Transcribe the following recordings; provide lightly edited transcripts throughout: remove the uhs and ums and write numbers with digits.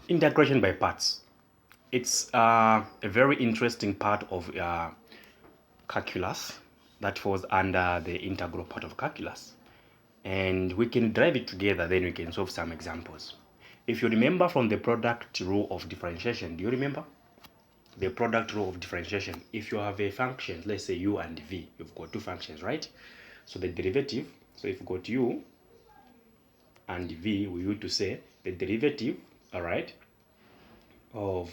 Integration by parts. It's a very interesting part of calculus that falls under the integral part of calculus. And we can drive it together, then we can solve some examples. If you remember from the product rule of differentiation, do you remember? The product rule of differentiation. If you have a function, let's say u and v, you've got two functions, right? So the derivative, so if you've got u and v, we used to say the derivative, all right, of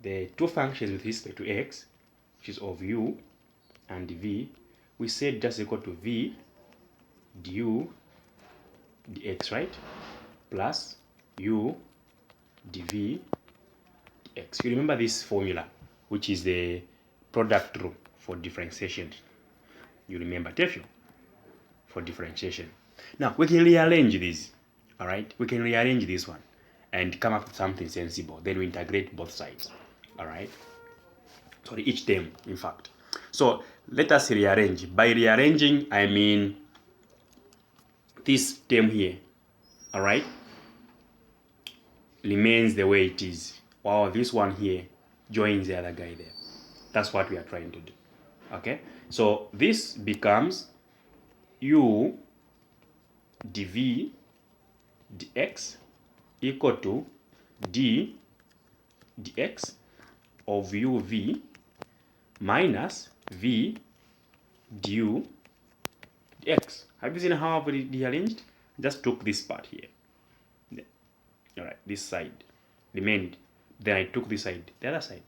the two functions with respect to x, which is of u and v, we said just equal to v du dx, right? Plus u dv dx. You remember this formula, which is the product rule for differentiation. You remember, don't you? For differentiation. Now we can rearrange this. All right, we can rearrange this one and come up with something sensible. Then we integrate both sides. All right. Sorry, each term, in fact. So let us rearrange. By rearranging, I mean this term here. All right, remains the way it is, while this one here joins the other guy there. That's what we are trying to do. Okay, so this becomes u dv dx equal to d dx of uv minus v du dx. Have you seen how I've rearranged? Just took this part here. All right, this side remained. Then I took this side, the other side.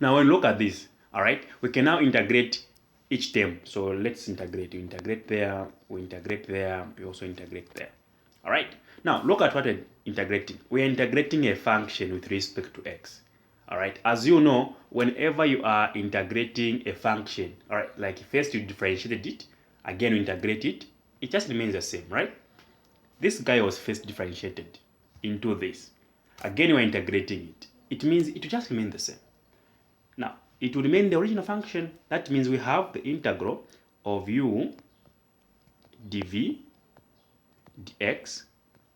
Now when we look at this, all right, we can now integrate each term. So let's integrate. We integrate there, we integrate there, we also integrate there. All right. Now look at what we're integrating. We're integrating a function with respect to x. All right. As you know, whenever you are integrating a function, all right, like first you differentiated it, again you integrate it, it just remains the same, right? This guy was first differentiated into this. Again, you are integrating it. It means it will just remain the same. Now, it will remain the original function. That means we have the integral of u dv dx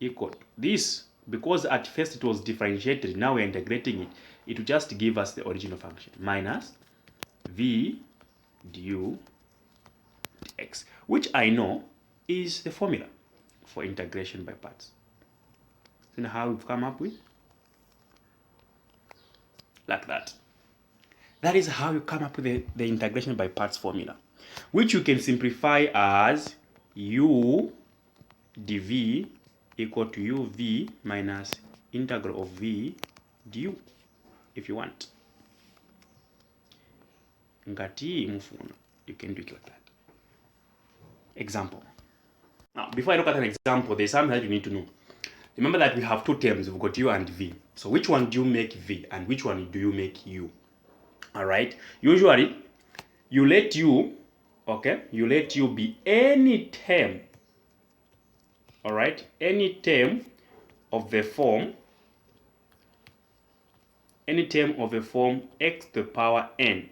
equal to this. Because at first it was differentiated, now we're integrating it. It will just give us the original function minus v du dx, which I know is the formula for integration by parts. You know how we've come up with? Like that. That is how you come up with the integration by parts formula, which you can simplify as u dv equal to uv minus integral of v du, if you want. Ngati mufuna, you can do it like that. Example. Now, before I look at an example, there's something that you need to know. Remember that we have two terms. We've got u and v. So which one do you make v and which one do you make u? All right. Usually, you let u, okay, you let u be any term. All right, any term of the form, x to the power n.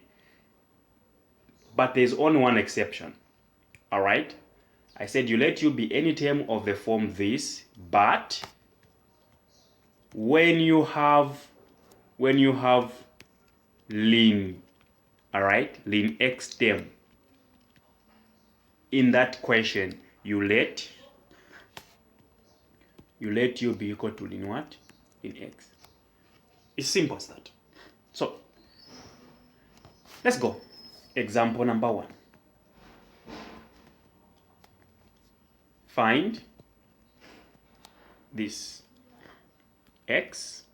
But there's only one exception. All right. I said you let u be any term of the form this, but when you have lim, all right, lim x term in that question, you let u be equal to lim what? In x. It's simple as that. So let's go. Example number 1. Find this x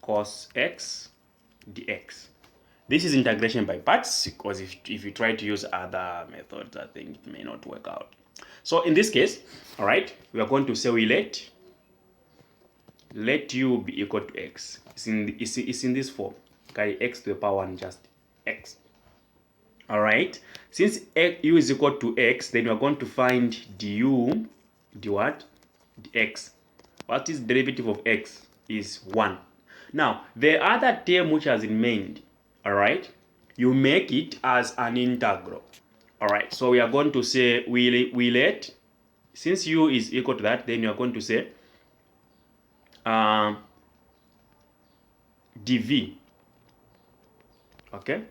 cos x dx. This is integration by parts, because if you try to use other methods, I think it may not work out. So in this case, all right, we are going to say we let u be equal to x. It's in this form. Carry x to the power 1 just x. All right. Since u is equal to x, then we are going to find du what? Dx. What is derivative of x? Is 1. Now, the other term which has remained, all right, you make it as an integral. All right. So we are going to say we let, since u is equal to that, then you are going to say dv, okay,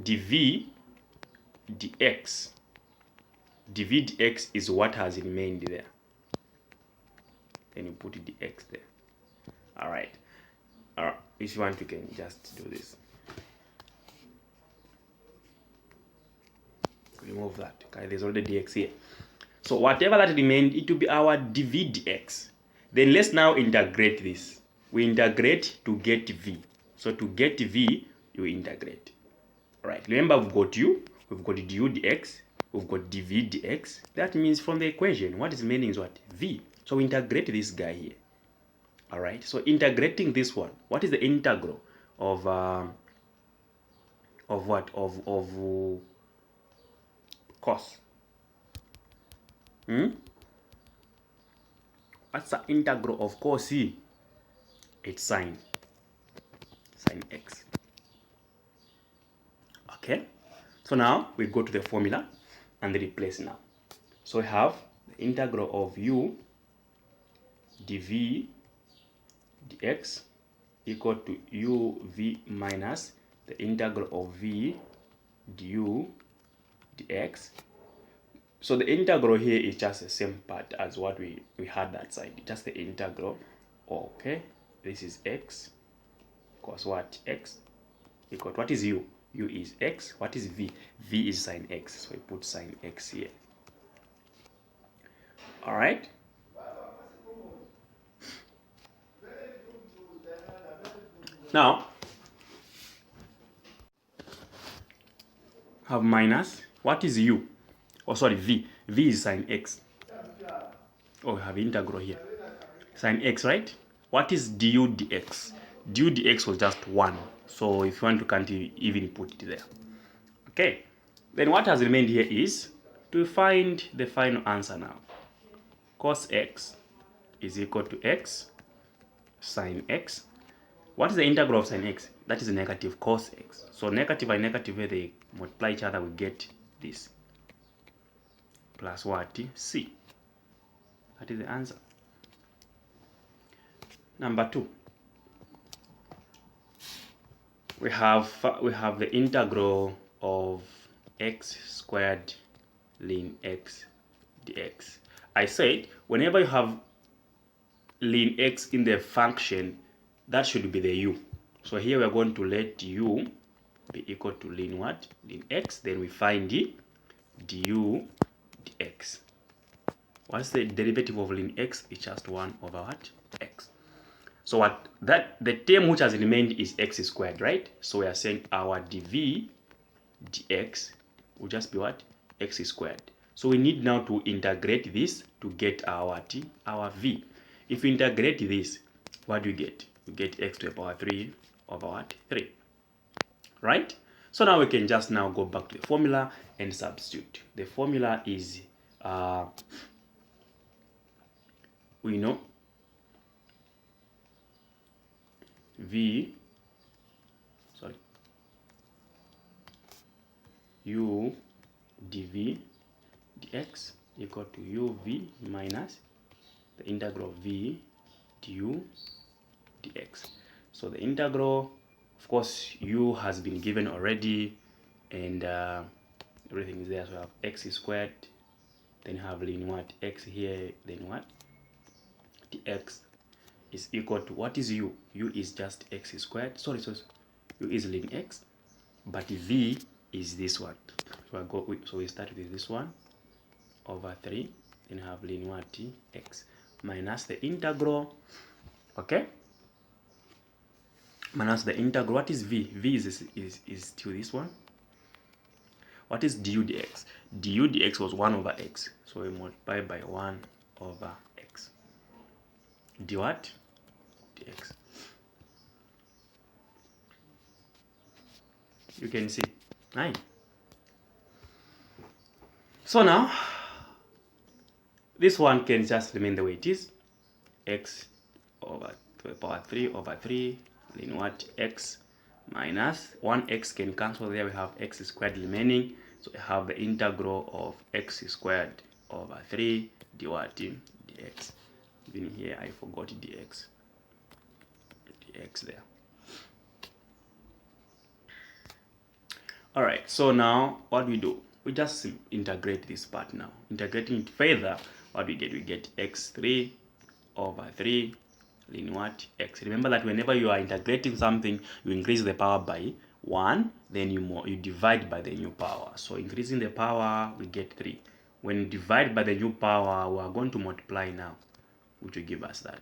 dv dx. dv dx is what has remained there. Then you put dx there. All right. If you want, you can just do this. Remove that. Okay, there's already dx here. So whatever that remained, it will be our dv dx. Then let's now integrate this. We integrate to get v. So to get v, you integrate. All right. Remember, we've got u, we've got du dx, we've got dv dx. That means from the equation, what is remaining is what? V. So we integrate this guy here. All right. So integrating this one, what is the integral of what? Of cos? What's the integral of cos c? It's sine x. Okay. So now we go to the formula and replace now. So we have the integral of u dv dx equal to uv minus the integral of v du dx. So the integral here is just the same part as what we had that side, just the integral. Okay, this is x equals what? X equal to what is u? U is x. What is v? V is sine x. So we put sine x here. All right. Now have minus. What is u? Oh, sorry, v. V is sine x. Oh, we have integral here. Sine x, right? What is du dx? Du dx was just 1. So if you want, you can't even put it there. Okay. Then what has remained here is to find the final answer now. Cos x is equal to x sine x. What is the integral of sine x? That is negative cos x. So negative and negative, where they multiply each other, we get this. Plus what? C. That is the answer. Number 2. We have the integral of x squared ln x dx. I said whenever you have ln x in the function, that should be the u. So here we are going to let u be equal to ln what? Ln x. Then we find the du dx. What's the derivative of ln x? It's just 1 over what? X. So what that the term which has remained is x squared, right? So we are saying our dv dx will just be what? X squared. So we need now to integrate this to get our v. If we integrate this, what do you get? You get x to the power 3 over what? 3. Right? So now we can just now go back to the formula and substitute. The formula is we know u dv dx equal to uv minus the integral of v du dx. So the integral, of course, u has been given already, and everything is there. So we have x squared, then you have ln what? X here, then what? Dx is equal to what is u? U is just x squared. Sorry, u is ln x, but v is this one. So we start with this one over 3, then have ln what? X minus the integral. Okay, minus the integral. What is v? V is to this one. What is du dx? Du dx was 1 over x, so we multiply by 1 over x. D what? Dx. You can see 9. So now this one can just remain the way it is. X over to the power 3 over 3 ln what? X minus 1x can cancel there. We have x squared remaining. So we have the integral of x squared over 3 d what? Dx. Even here I forgot dx. dx there. All right, so now what we do, we just integrate this part now. Integrating it further, what we get? We get x3 over 3 ln what? X. Remember that whenever you are integrating something, you increase the power by 1, then you divide by the new power. So increasing the power, we get 3. When you divide by the new power, we are going to multiply now, which will give us that,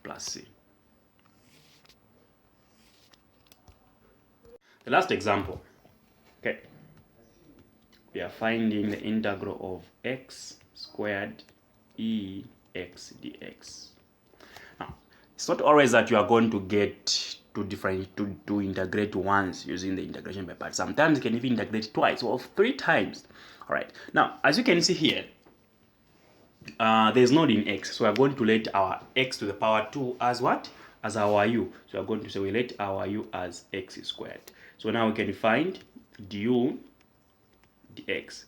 plus c. The last example, okay, we are finding the integral of x squared ex dx. Now, it's not always that you are going to get to integrate once using the integration by parts. Sometimes you can even integrate twice or 3 times. All right. Now, as you can see here, there's node in x, so we are going to let our x to the power 2 as what? As our u. So we are going to say we let our u as x squared. So now we can find du dx.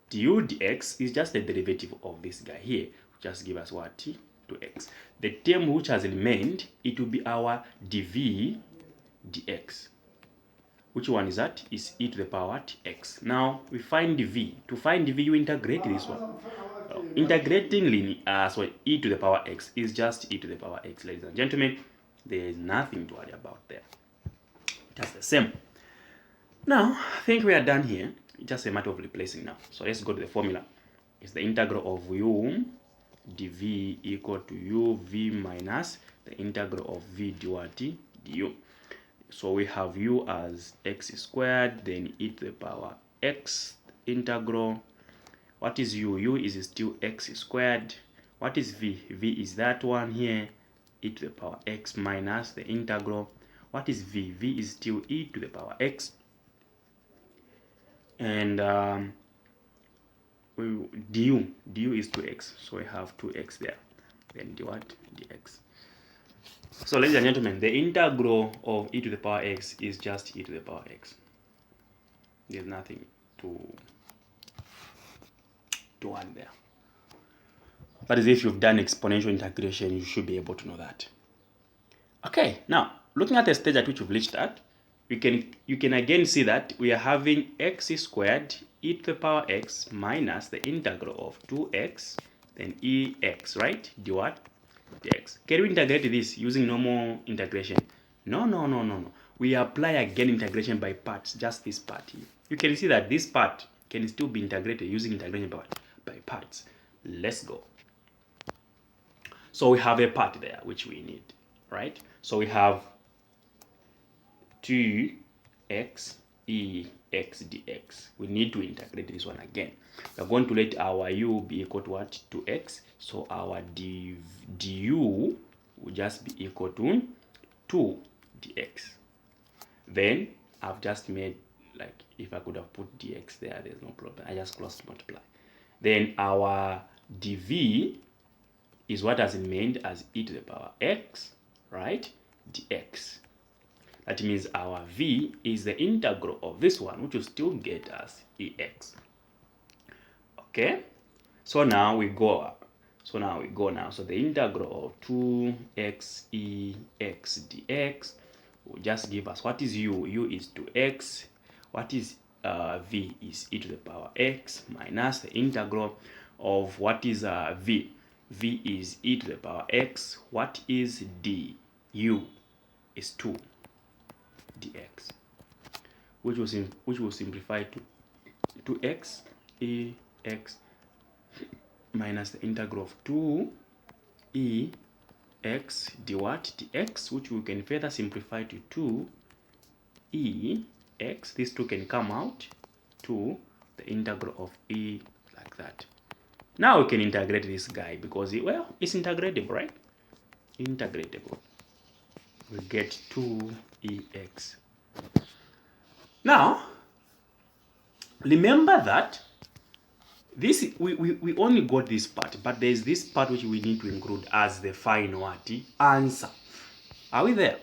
Du dx is just the derivative of this guy here. Just give us what? T to x. The term which has remained, it will be our dv dx. Which one is that? Is e to the power x. Now we find dv. To find dv, you integrate this one. Integrating e to the power x is just e to the power x, ladies and gentlemen. There is nothing to worry about there. Just the same. Now, I think we are done here. It's just a matter of replacing now. So let's go to the formula. It's the integral of u dv equal to u v minus the integral of v du. So we have u as x squared, then e to the power x integral. What is u? U is still x squared. What is v? V is that one here, e to the power x minus the integral. What is v? V is still e to the power x. And du is 2x, so we have 2x there. Then d what? dx. So ladies and gentlemen, the integral of e to the power x is just e to the power x. There's nothing to one there. That is, if you've done exponential integration, you should be able to know that. Okay, now looking at the stage at which we've reached at, you can again see that we are having x squared e to the power x minus the integral of 2x then ex, right? d what? dx. Can we integrate this using normal integration? No. We apply again integration by parts, just this part here. You can see that this part can still be integrated using integration by parts. Let's go. So we have a part there which we need, right? So we have 2x ex dx. We need to integrate this one again. We're going to let our u be equal to what? To x. So our du will just be equal to 2 dx. Then I've just made, like, if I could have put dx there, there's no problem. I just cross multiply. Then our dv is what has remained as e to the power x, right? dx. That means our v is the integral of this one, which will still get us ex. Okay? So now we go. So the integral of 2x ex dx will just give us, what is u? U is 2x. What is v? Is e to the power x minus the integral of what is v? V is e to the power x. What is d? U is 2 dx, which will simplify to 2x ex minus the integral of 2 ex d what? dx, which we can further simplify to 2 ex. These two can come out to the integral of e, like that. Now we can integrate this guy because it's integratable, right? Integratable. We get 2ex. Now, remember that this we only got this part, but there's this part which we need to include as the final answer. Are we there?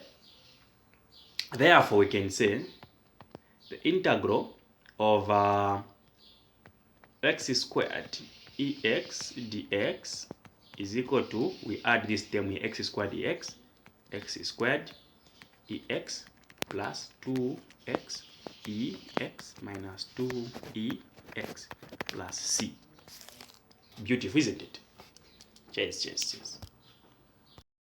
Therefore, we can say the integral of x squared ex dx is equal to, we add this term here, x squared dx, x squared ex plus 2x ex minus 2ex plus c. Beautiful, isn't it? Cheers, cheers, cheers.